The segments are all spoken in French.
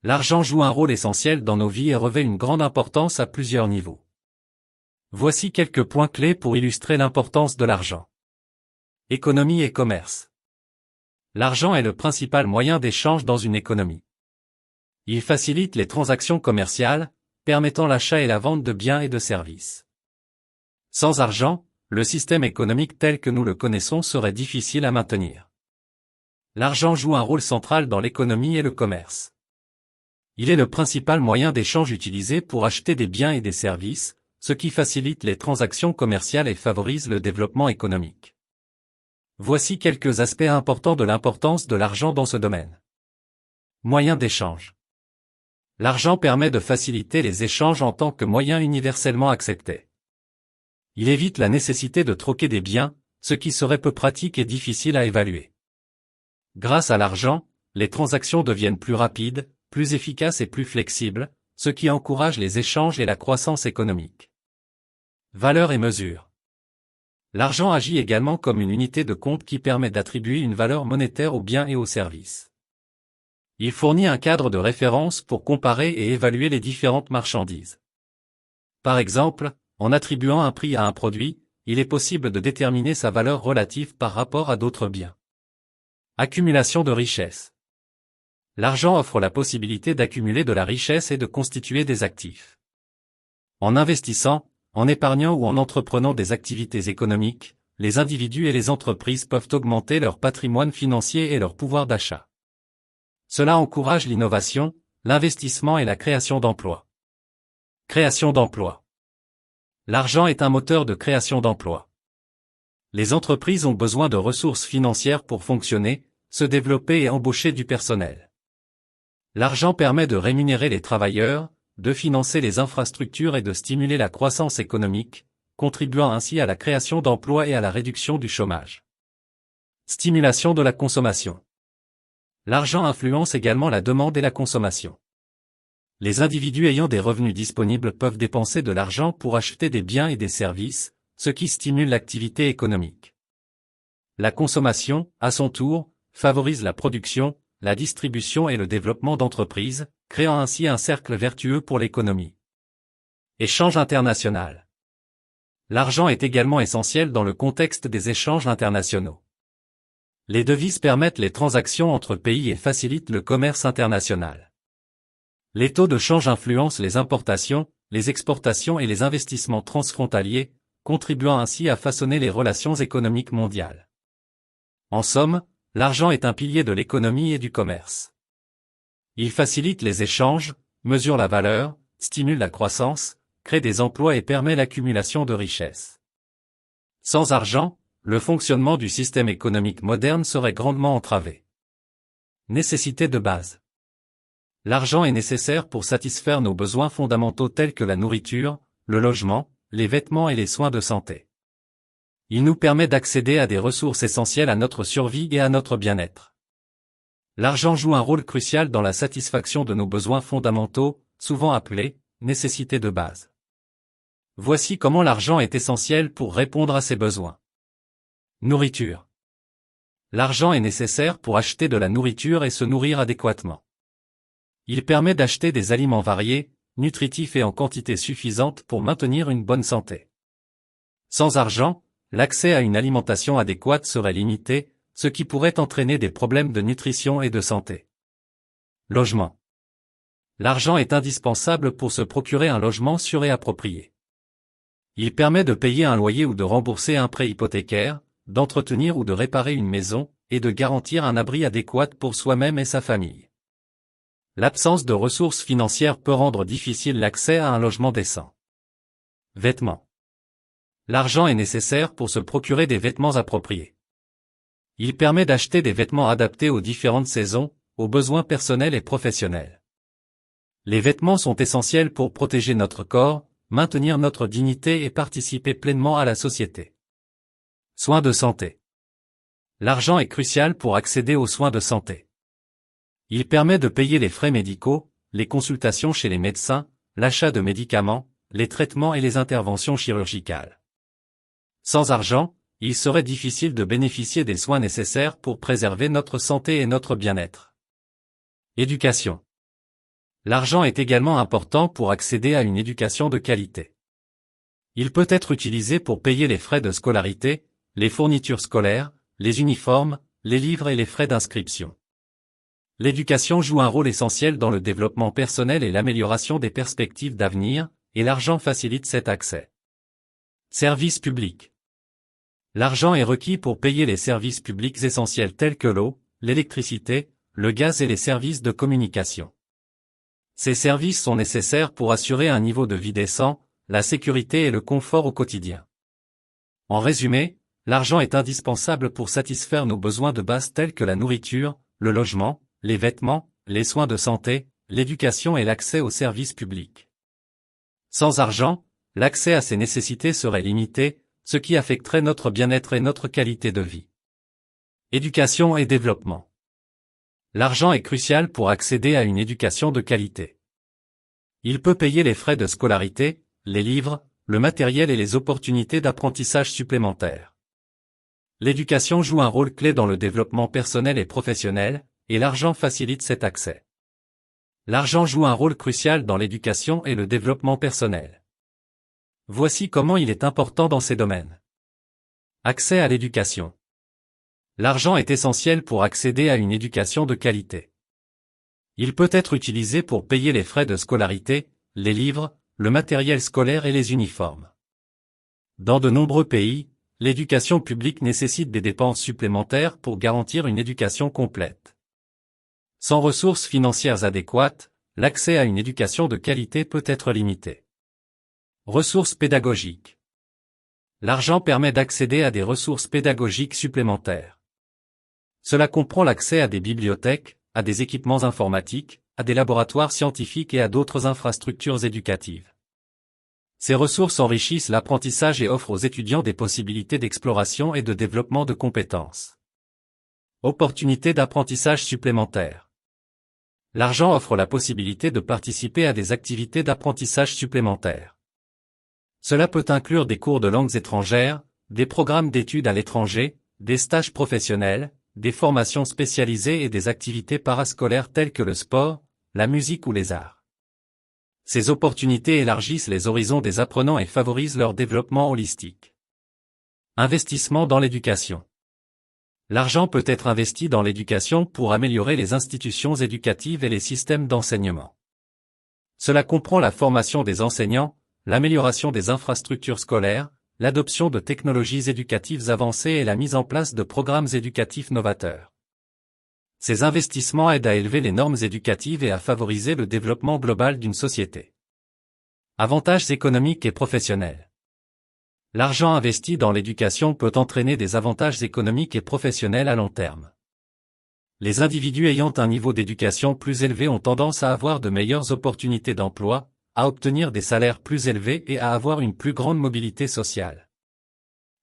L'argent joue un rôle essentiel dans nos vies et revêt une grande importance à plusieurs niveaux. Voici quelques points clés pour illustrer l'importance de l'argent. Économie et commerce. L'argent est le principal moyen d'échange dans une économie. Il facilite les transactions commerciales, permettant l'achat et la vente de biens et de services. Sans argent, le système économique tel que nous le connaissons serait difficile à maintenir. L'argent joue un rôle central dans l'économie et le commerce. Il est le principal moyen d'échange utilisé pour acheter des biens et des services, ce qui facilite les transactions commerciales et favorise le développement économique. Voici quelques aspects importants de l'importance de l'argent dans ce domaine. Moyen d'échange. L'argent permet de faciliter les échanges en tant que moyen universellement accepté. Il évite la nécessité de troquer des biens, ce qui serait peu pratique et difficile à évaluer. Grâce à l'argent, les transactions deviennent plus rapides, plus efficaces et plus flexibles, ce qui encourage les échanges et la croissance économique. Valeur et mesure. L'argent agit également comme une unité de compte qui permet d'attribuer une valeur monétaire aux biens et aux services. Il fournit un cadre de référence pour comparer et évaluer les différentes marchandises. Par exemple, en attribuant un prix à un produit, il est possible de déterminer sa valeur relative par rapport à d'autres biens. Accumulation de richesse. L'argent offre la possibilité d'accumuler de la richesse et de constituer des actifs. En investissant, en épargnant ou en entreprenant des activités économiques, les individus et les entreprises peuvent augmenter leur patrimoine financier et leur pouvoir d'achat. Cela encourage l'innovation, l'investissement et la création d'emplois. Création d'emplois. L'argent est un moteur de création d'emplois. Les entreprises ont besoin de ressources financières pour fonctionner, se développer et embaucher du personnel. L'argent permet de rémunérer les travailleurs, de financer les infrastructures et de stimuler la croissance économique, contribuant ainsi à la création d'emplois et à la réduction du chômage. Stimulation de la consommation. L'argent influence également la demande et la consommation. Les individus ayant des revenus disponibles peuvent dépenser de l'argent pour acheter des biens et des services, ce qui stimule l'activité économique. La consommation, à son tour, favorise la production, la distribution et le développement d'entreprises, créant ainsi un cercle vertueux pour l'économie. Échange international. L'argent est également essentiel dans le contexte des échanges internationaux. Les devises permettent les transactions entre pays et facilitent le commerce international. Les taux de change influencent les importations, les exportations et les investissements transfrontaliers, contribuant ainsi à façonner les relations économiques mondiales. En somme, l'argent est un pilier de l'économie et du commerce. Il facilite les échanges, mesure la valeur, stimule la croissance, crée des emplois et permet l'accumulation de richesses. Sans argent, le fonctionnement du système économique moderne serait grandement entravé. Nécessité de base. L'argent est nécessaire pour satisfaire nos besoins fondamentaux tels que la nourriture, le logement, les vêtements et les soins de santé. Il nous permet d'accéder à des ressources essentielles à notre survie et à notre bien-être. L'argent joue un rôle crucial dans la satisfaction de nos besoins fondamentaux, souvent appelés nécessités de base. Voici comment l'argent est essentiel pour répondre à ces besoins. Nourriture. L'argent est nécessaire pour acheter de la nourriture et se nourrir adéquatement. Il permet d'acheter des aliments variés, nutritifs et en quantité suffisante pour maintenir une bonne santé. Sans argent, l'accès à une alimentation adéquate serait limité, ce qui pourrait entraîner des problèmes de nutrition et de santé. Logement. L'argent est indispensable pour se procurer un logement sûr et approprié. Il permet de payer un loyer ou de rembourser un prêt hypothécaire, d'entretenir ou de réparer une maison, et de garantir un abri adéquat pour soi-même et sa famille. L'absence de ressources financières peut rendre difficile l'accès à un logement décent. Vêtements. L'argent est nécessaire pour se procurer des vêtements appropriés. Il permet d'acheter des vêtements adaptés aux différentes saisons, aux besoins personnels et professionnels. Les vêtements sont essentiels pour protéger notre corps, maintenir notre dignité et participer pleinement à la société. Soins de santé. L'argent est crucial pour accéder aux soins de santé. Il permet de payer les frais médicaux, les consultations chez les médecins, l'achat de médicaments, les traitements et les interventions chirurgicales. Sans argent, il serait difficile de bénéficier des soins nécessaires pour préserver notre santé et notre bien-être. Éducation. L'argent est également important pour accéder à une éducation de qualité. Il peut être utilisé pour payer les frais de scolarité, les fournitures scolaires, les uniformes, les livres et les frais d'inscription. L'éducation joue un rôle essentiel dans le développement personnel et l'amélioration des perspectives d'avenir, et l'argent facilite cet accès. Services publics. L'argent est requis pour payer les services publics essentiels tels que l'eau, l'électricité, le gaz et les services de communication. Ces services sont nécessaires pour assurer un niveau de vie décent, la sécurité et le confort au quotidien. En résumé, l'argent est indispensable pour satisfaire nos besoins de base tels que la nourriture, le logement, les vêtements, les soins de santé, l'éducation et l'accès aux services publics. Sans argent, l'accès à ces nécessités serait limité, ce qui affecterait notre bien-être et notre qualité de vie. Éducation et développement. L'argent est crucial pour accéder à une éducation de qualité. Il peut payer les frais de scolarité, les livres, le matériel et les opportunités d'apprentissage supplémentaires. L'éducation joue un rôle clé dans le développement personnel et professionnel, et l'argent facilite cet accès. L'argent joue un rôle crucial dans l'éducation et le développement personnel. Voici comment il est important dans ces domaines. Accès à l'éducation. L'argent est essentiel pour accéder à une éducation de qualité. Il peut être utilisé pour payer les frais de scolarité, les livres, le matériel scolaire et les uniformes. Dans de nombreux pays, l'éducation publique nécessite des dépenses supplémentaires pour garantir une éducation complète. Sans ressources financières adéquates, l'accès à une éducation de qualité peut être limité. Ressources pédagogiques. L'argent permet d'accéder à des ressources pédagogiques supplémentaires. Cela comprend l'accès à des bibliothèques, à des équipements informatiques, à des laboratoires scientifiques et à d'autres infrastructures éducatives. Ces ressources enrichissent l'apprentissage et offrent aux étudiants des possibilités d'exploration et de développement de compétences. Opportunités d'apprentissage supplémentaires. L'argent offre la possibilité de participer à des activités d'apprentissage supplémentaires. Cela peut inclure des cours de langues étrangères, des programmes d'études à l'étranger, des stages professionnels, des formations spécialisées et des activités parascolaires telles que le sport, la musique ou les arts. Ces opportunités élargissent les horizons des apprenants et favorisent leur développement holistique. Investissement dans l'éducation. L'argent peut être investi dans l'éducation pour améliorer les institutions éducatives et les systèmes d'enseignement. Cela comprend la formation des enseignants, l'amélioration des infrastructures scolaires, l'adoption de technologies éducatives avancées et la mise en place de programmes éducatifs novateurs. Ces investissements aident à élever les normes éducatives et à favoriser le développement global d'une société. Avantages économiques et professionnels. L'argent investi dans l'éducation peut entraîner des avantages économiques et professionnels à long terme. Les individus ayant un niveau d'éducation plus élevé ont tendance à avoir de meilleures opportunités d'emploi, à obtenir des salaires plus élevés et à avoir une plus grande mobilité sociale.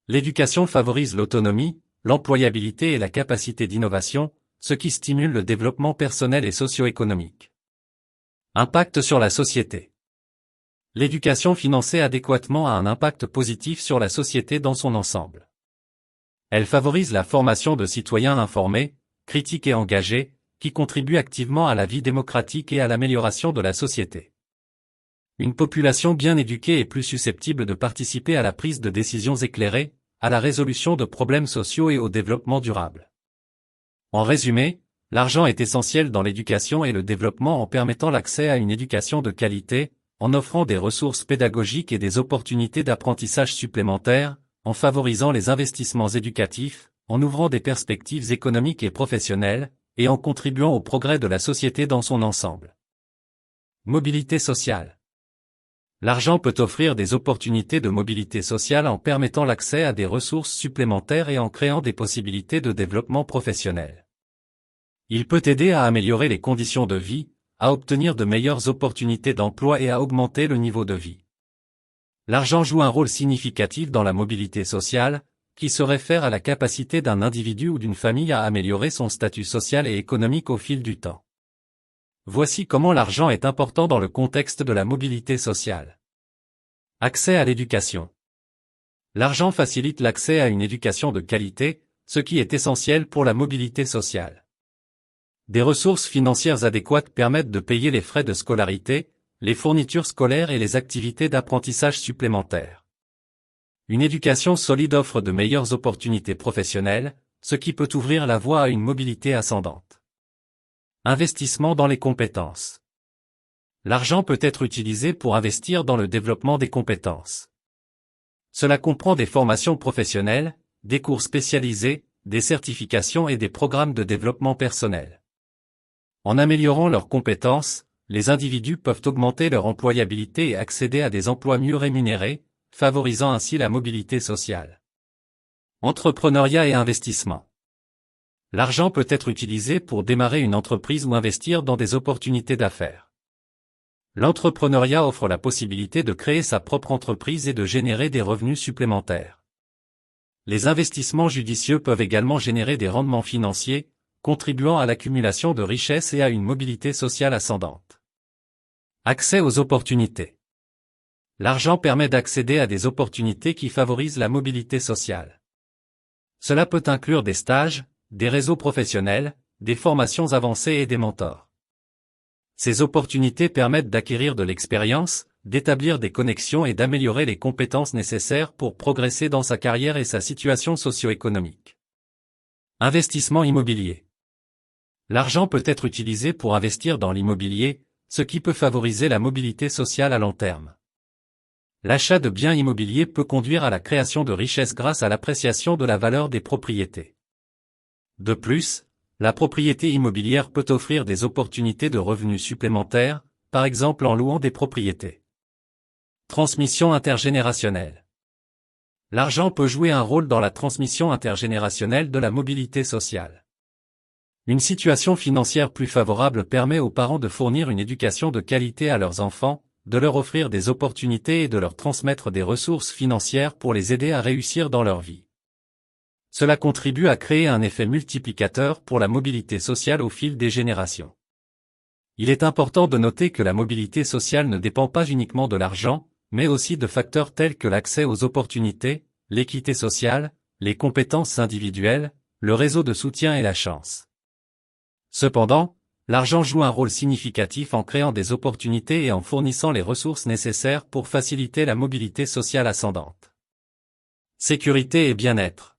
L'éducation favorise l'autonomie, l'employabilité et la capacité d'innovation, ce qui stimule le développement personnel et socio-économique. Impact sur la société. L'éducation financée adéquatement a un impact positif sur la société dans son ensemble. Elle favorise la formation de citoyens informés, critiques et engagés, qui contribuent activement à la vie démocratique et à l'amélioration de la société. Une population bien éduquée est plus susceptible de participer à la prise de décisions éclairées, à la résolution de problèmes sociaux et au développement durable. En résumé, l'argent est essentiel dans l'éducation et le développement en permettant l'accès à une éducation de qualité, en offrant des ressources pédagogiques et des opportunités d'apprentissage supplémentaires, en favorisant les investissements éducatifs, en ouvrant des perspectives économiques et professionnelles, et en contribuant au progrès de la société dans son ensemble. Mobilité sociale. L'argent peut offrir des opportunités de mobilité sociale en permettant l'accès à des ressources supplémentaires et en créant des possibilités de développement professionnel. Il peut aider à améliorer les conditions de vie, à obtenir de meilleures opportunités d'emploi et à augmenter le niveau de vie. L'argent joue un rôle significatif dans la mobilité sociale, qui se réfère à la capacité d'un individu ou d'une famille à améliorer son statut social et économique au fil du temps. Voici comment l'argent est important dans le contexte de la mobilité sociale. Accès à l'éducation. L'argent facilite l'accès à une éducation de qualité, ce qui est essentiel pour la mobilité sociale. Des ressources financières adéquates permettent de payer les frais de scolarité, les fournitures scolaires et les activités d'apprentissage supplémentaires. Une éducation solide offre de meilleures opportunités professionnelles, ce qui peut ouvrir la voie à une mobilité ascendante. Investissement dans les compétences. L'argent peut être utilisé pour investir dans le développement des compétences. Cela comprend des formations professionnelles, des cours spécialisés, des certifications et des programmes de développement personnel. En améliorant leurs compétences, les individus peuvent augmenter leur employabilité et accéder à des emplois mieux rémunérés, favorisant ainsi la mobilité sociale. Entrepreneuriat et investissement. L'argent peut être utilisé pour démarrer une entreprise ou investir dans des opportunités d'affaires. L'entrepreneuriat offre la possibilité de créer sa propre entreprise et de générer des revenus supplémentaires. Les investissements judicieux peuvent également générer des rendements financiers, contribuant à l'accumulation de richesses et à une mobilité sociale ascendante. Accès aux opportunités. L'argent permet d'accéder à des opportunités qui favorisent la mobilité sociale. Cela peut inclure des stages, des réseaux professionnels, des formations avancées et des mentors. Ces opportunités permettent d'acquérir de l'expérience, d'établir des connexions et d'améliorer les compétences nécessaires pour progresser dans sa carrière et sa situation socio-économique. Investissement immobilier. L'argent peut être utilisé pour investir dans l'immobilier, ce qui peut favoriser la mobilité sociale à long terme. L'achat de biens immobiliers peut conduire à la création de richesses grâce à l'appréciation de la valeur des propriétés. De plus, la propriété immobilière peut offrir des opportunités de revenus supplémentaires, par exemple en louant des propriétés. Transmission intergénérationnelle. L'argent peut jouer un rôle dans la transmission intergénérationnelle de la mobilité sociale. Une situation financière plus favorable permet aux parents de fournir une éducation de qualité à leurs enfants, de leur offrir des opportunités et de leur transmettre des ressources financières pour les aider à réussir dans leur vie. Cela contribue à créer un effet multiplicateur pour la mobilité sociale au fil des générations. Il est important de noter que la mobilité sociale ne dépend pas uniquement de l'argent, mais aussi de facteurs tels que l'accès aux opportunités, l'équité sociale, les compétences individuelles, le réseau de soutien et la chance. Cependant, l'argent joue un rôle significatif en créant des opportunités et en fournissant les ressources nécessaires pour faciliter la mobilité sociale ascendante. Sécurité et bien-être.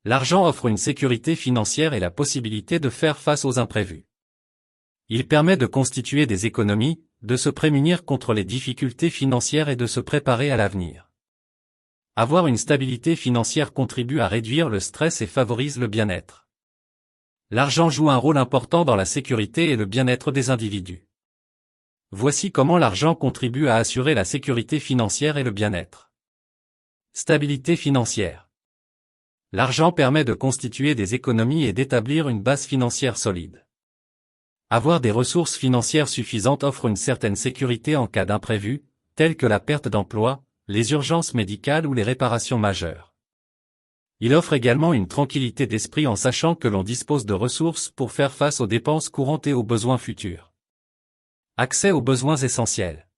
L'argent offre une sécurité financière et la possibilité de faire face aux imprévus. Il permet de constituer des économies, de se prémunir contre les difficultés financières et de se préparer à l'avenir. Avoir une stabilité financière contribue à réduire le stress et favorise le bien-être. L'argent joue un rôle important dans la sécurité et le bien-être des individus. Voici comment l'argent contribue à assurer la sécurité financière et le bien-être. Stabilité financière. L'argent permet de constituer des économies et d'établir une base financière solide. Avoir des ressources financières suffisantes offre une certaine sécurité en cas d'imprévu, tels que la perte d'emploi, les urgences médicales ou les réparations majeures. Il offre également une tranquillité d'esprit en sachant que l'on dispose de ressources pour faire face aux dépenses courantes et aux besoins futurs. Accès aux besoins essentiels.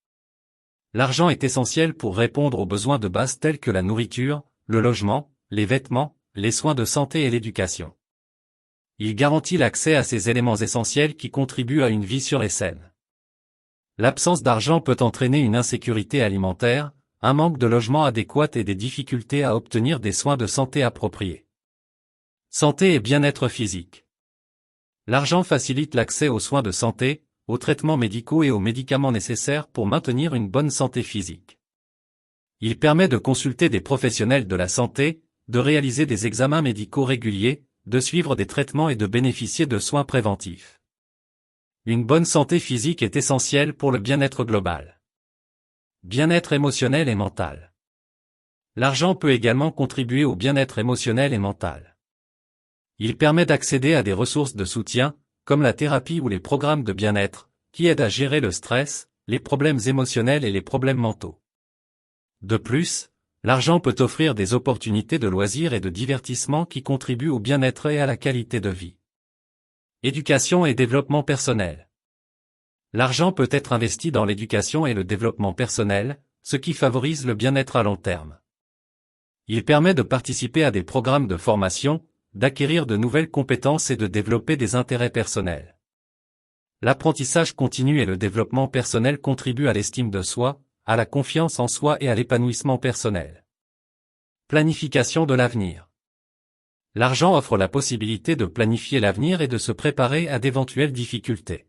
L'argent est essentiel pour répondre aux besoins de base tels que la nourriture, le logement, les vêtements, les soins de santé et l'éducation. Il garantit l'accès à ces éléments essentiels qui contribuent à une vie sur les scènes. L'absence d'argent peut entraîner une insécurité alimentaire, un manque de logement adéquat et des difficultés à obtenir des soins de santé appropriés. Santé et bien-être physique. L'argent facilite l'accès aux soins de santé, aux traitements médicaux et aux médicaments nécessaires pour maintenir une bonne santé physique. Il permet de consulter des professionnels de la santé, de réaliser des examens médicaux réguliers, de suivre des traitements et de bénéficier de soins préventifs. Une bonne santé physique est essentielle pour le bien-être global. Bien-être émotionnel et mental. L'argent peut également contribuer au bien-être émotionnel et mental. Il permet d'accéder à des ressources de soutien, comme la thérapie ou les programmes de bien-être, qui aident à gérer le stress, les problèmes émotionnels et les problèmes mentaux. De plus, l'argent peut offrir des opportunités de loisirs et de divertissement qui contribuent au bien-être et à la qualité de vie. Éducation et développement personnel. L'argent peut être investi dans l'éducation et le développement personnel, ce qui favorise le bien-être à long terme. Il permet de participer à des programmes de formation, d'acquérir de nouvelles compétences et de développer des intérêts personnels. L'apprentissage continu et le développement personnel contribuent à l'estime de soi, à la confiance en soi et à l'épanouissement personnel. Planification de l'avenir. L'argent offre la possibilité de planifier l'avenir et de se préparer à d'éventuelles difficultés.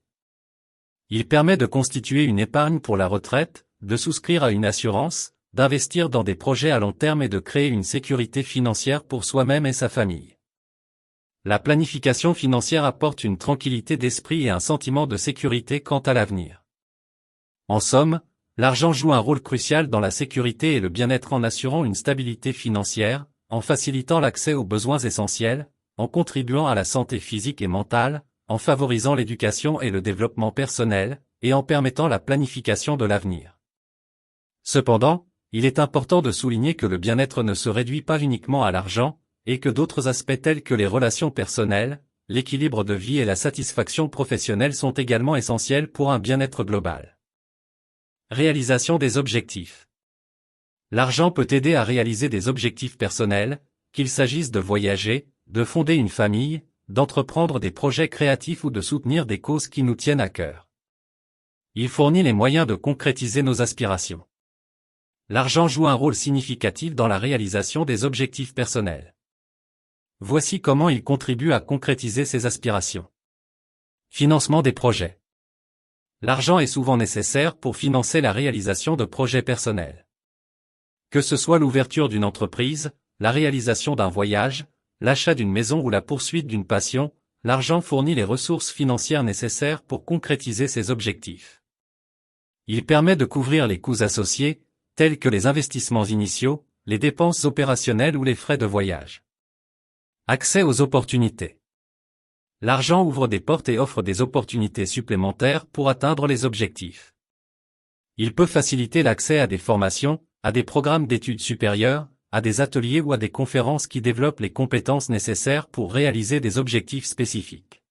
Il permet de constituer une épargne pour la retraite, de souscrire à une assurance, d'investir dans des projets à long terme et de créer une sécurité financière pour soi-même et sa famille. La planification financière apporte une tranquillité d'esprit et un sentiment de sécurité quant à l'avenir. En somme, l'argent joue un rôle crucial dans la sécurité et le bien-être en assurant une stabilité financière, en facilitant l'accès aux besoins essentiels, en contribuant à la santé physique et mentale, en favorisant l'éducation et le développement personnel, et en permettant la planification de l'avenir. Cependant, il est important de souligner que le bien-être ne se réduit pas uniquement à l'argent, et que d'autres aspects tels que les relations personnelles, l'équilibre de vie et la satisfaction professionnelle sont également essentiels pour un bien-être global. Réalisation des objectifs. L'argent peut aider à réaliser des objectifs personnels, qu'il s'agisse de voyager, de fonder une famille, d'entreprendre des projets créatifs ou de soutenir des causes qui nous tiennent à cœur. Il fournit les moyens de concrétiser nos aspirations. L'argent joue un rôle significatif dans la réalisation des objectifs personnels. Voici comment il contribue à concrétiser ces aspirations. Financement des projets. L'argent est souvent nécessaire pour financer la réalisation de projets personnels. Que ce soit l'ouverture d'une entreprise, la réalisation d'un voyage, l'achat d'une maison ou la poursuite d'une passion, l'argent fournit les ressources financières nécessaires pour concrétiser ces objectifs. Il permet de couvrir les coûts associés, tels que les investissements initiaux, les dépenses opérationnelles ou les frais de voyage. Accès aux opportunités. L'argent ouvre des portes et offre des opportunités supplémentaires pour atteindre les objectifs. Il peut faciliter l'accès à des formations, à des programmes d'études supérieures, à des ateliers ou à des conférences qui développent les compétences nécessaires pour réaliser des objectifs spécifiques.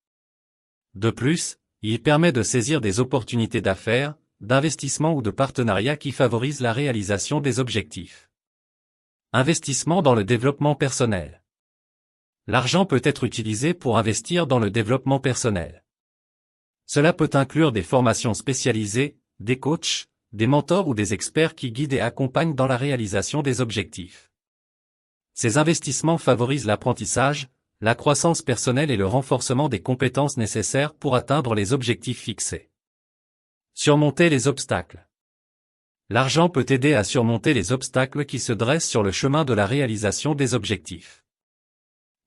De plus, il permet de saisir des opportunités d'affaires, d'investissement ou de partenariat qui favorisent la réalisation des objectifs. Investissement dans le développement personnel. L'argent peut être utilisé pour investir dans le développement personnel. Cela peut inclure des formations spécialisées, des coachs, des mentors ou des experts qui guident et accompagnent dans la réalisation des objectifs. Ces investissements favorisent l'apprentissage, la croissance personnelle et le renforcement des compétences nécessaires pour atteindre les objectifs fixés. Surmonter les obstacles. L'argent peut aider à surmonter les obstacles qui se dressent sur le chemin de la réalisation des objectifs.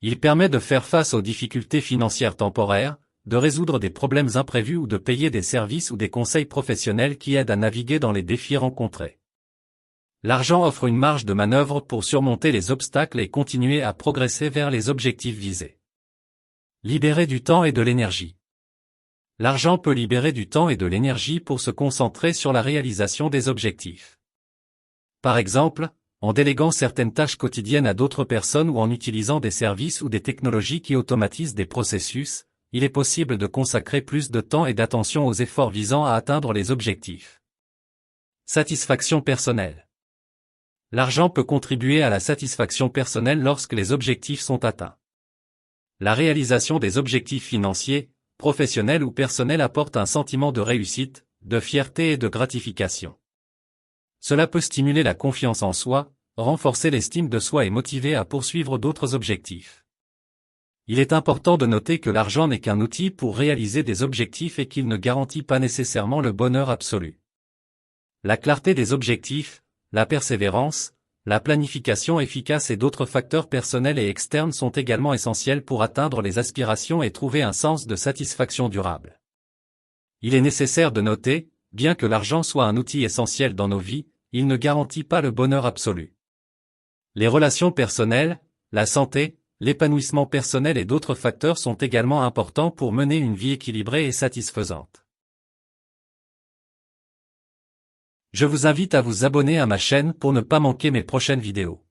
Il permet de faire face aux difficultés financières temporaires, de résoudre des problèmes imprévus ou de payer des services ou des conseils professionnels qui aident à naviguer dans les défis rencontrés. L'argent offre une marge de manœuvre pour surmonter les obstacles et continuer à progresser vers les objectifs visés. Libérer du temps et de l'énergie. L'argent peut libérer du temps et de l'énergie pour se concentrer sur la réalisation des objectifs. Par exemple, en déléguant certaines tâches quotidiennes à d'autres personnes ou en utilisant des services ou des technologies qui automatisent des processus, il est possible de consacrer plus de temps et d'attention aux efforts visant à atteindre les objectifs. Satisfaction personnelle. L'argent peut contribuer à la satisfaction personnelle lorsque les objectifs sont atteints. La réalisation des objectifs financiers, professionnels ou personnels apporte un sentiment de réussite, de fierté et de gratification. Cela peut stimuler la confiance en soi, renforcer l'estime de soi et motiver à poursuivre d'autres objectifs. Il est important de noter que l'argent n'est qu'un outil pour réaliser des objectifs et qu'il ne garantit pas nécessairement le bonheur absolu. La clarté des objectifs, la persévérance, la planification efficace et d'autres facteurs personnels et externes sont également essentiels pour atteindre les aspirations et trouver un sens de satisfaction durable. Il est nécessaire de noter, bien que l'argent soit un outil essentiel dans nos vies, il ne garantit pas le bonheur absolu. Les relations personnelles, la santé, l'épanouissement personnel et d'autres facteurs sont également importants pour mener une vie équilibrée et satisfaisante. Je vous invite à vous abonner à ma chaîne pour ne pas manquer mes prochaines vidéos.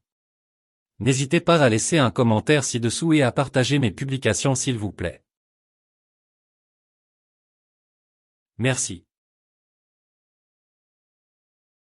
N'hésitez pas à laisser un commentaire ci-dessous et à partager mes publications s'il vous plaît. Merci.